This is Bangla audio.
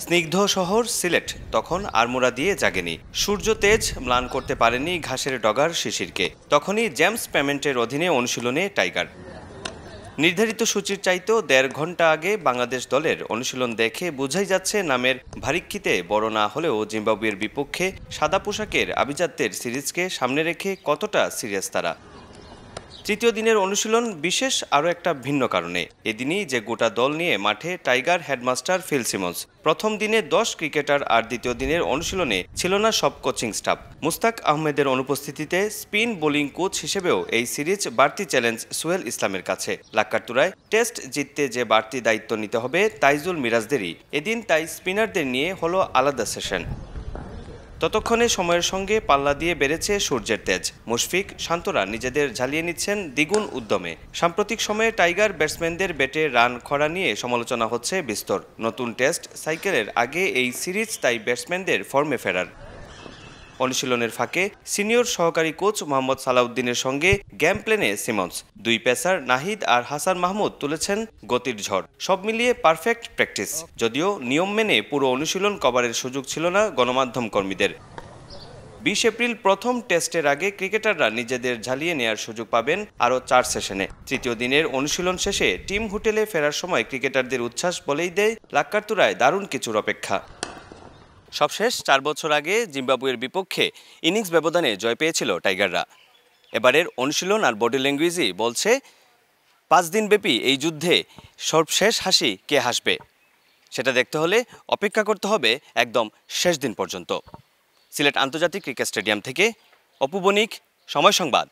স্নিগ্ধ শহর সিলেট তখন আড়মোড়া দিয়ে জাগেনি। সূর্য তেজ ম্লান করতে পারেনি ঘাসের ডগার শিশিরকে। তখনই জেমস পেমেন্টের অধীনে অনুশীলনে টাইগার। নির্ধারিত সূচির চাইতেও ১.৫ ঘন্টা আগে বাংলাদেশ দলের অনুশীলন দেখে বোঝাই যাচ্ছে নামের ভারিক্কিতে বড় না হলেও জিম্বাবুয়ের বিপক্ষে সাদা পোশাকের আভিজাত্যের সিরিজকে সামনে রেখে কতটা সিরিয়াস তারা। তৃতীয় দিনের অনুশীলন বিশেষ আরও একটা ভিন্ন কারণে। এদিনই যে গোটা দল নিয়ে মাঠে টাইগার হেডমাস্টার ফিল সিমন্স। প্রথম দিনে ১০ ক্রিকেটার আর দ্বিতীয় দিনের অনুশীলনে ছিল না সব কোচিং স্টাফ। মুস্তাক আহমেদের অনুপস্থিতিতে স্পিন বোলিং কোচ হিসেবেও এই সিরিজ বাড়তি চ্যালেঞ্জ সোহেল ইসলামের কাছে। লাক্কারতুরায় টেস্ট জিততে যে বাড়তি দায়িত্ব নিতে হবে তাইজুল মিরাজদেরই। এদিন তাই স্পিনারদের নিয়ে হলো আলাদা সেশন। ততক্ষণে সময়ের সঙ্গে পাল্লা দিয়ে বেড়েছে সূর্যের তেজ। মুশফিক, শান্তরা নিজেদের ঝালিয়ে নিচ্ছেন দ্বিগুণ উদ্যমে। সাম্প্রতিক সময়ে টাইগার ব্যাটসম্যানদের ব্যাটে রান খরা নিয়ে সমালোচনা হচ্ছে বিস্তর। নতুন টেস্ট সাইকেলের আগে এই সিরিজ তাই ব্যাটসম্যানদের ফর্মে ফেরার। অনুশীলনের ফাঁকে সিনিয়র সহকারী কোচ মোহাম্মদ সালাউদ্দিনের সঙ্গে গেম প্ল্যানে সিমন্স। দুই পেসার নাহিদ আর হাসান মাহমুদ তুলেছেন গতির ঝড়। সব মিলিয়ে পারফেক্ট প্র্যাকটিস। যদিও নিয়ম মেনে পুরো অনুশীলন কভারের সুযোগ ছিল না গণমাধ্যম কর্মীদের। ২০ এপ্রিল প্রথম টেস্টের আগে ক্রিকেটাররা নিজেদের ঝালিয়ে নেয়ার সুযোগ পাবেন আরও ৪ সেশনে। তৃতীয় দিনের অনুশীলন শেষে টিম হোটেলে ফেরার সময় ক্রিকেটারদের উচ্ছ্বাস বলেই দেয় লাক্কারতুরায় দারুণ কিছুর অপেক্ষা। সবশেষ ৪ বছর আগে জিম্বাবুয়ের বিপক্ষে ইনিংস ব্যবধানে জয় পেয়েছিল টাইগাররা। এবারের অনুশীলন আর বডি ল্যাঙ্গুয়েজই বলছে ৫ দিনব্যাপী এই যুদ্ধে সর্বশেষ হাসি কে হাসবে সেটা দেখতে হলে অপেক্ষা করতে হবে একদম শেষ দিন পর্যন্ত। সিলেট আন্তর্জাতিক ক্রিকেট স্টেডিয়াম থেকে অপু বণিক, সময় সংবাদ।